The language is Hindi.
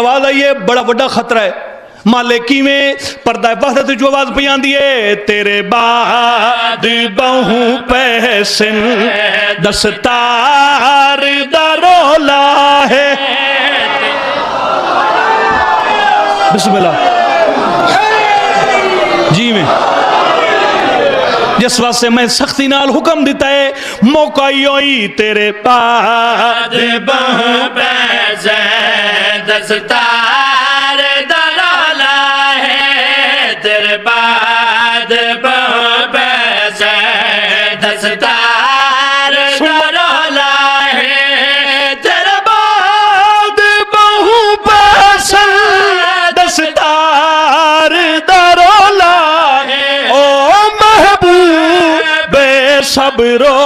आवाज आई है, बड़ा बड़ा खतरा है। माले किवें पर्दा वहदत जो आवाज पई आंदी है, तेरे बाद बहु पैसन दस्तार दा रोला है। बिस्मिल्लाह जी में जिस वास्ते मैं सख्ती नाल हुक्म दिता है, मौका ही तेरे बाद बहु पैसन दस्तार दा रोला है, तेरे बाद बहु पैसन दस्तार दा रोला है, तेरे बाद बहु पैसन दस्तार दा रोला है। ओ महबूब सब रो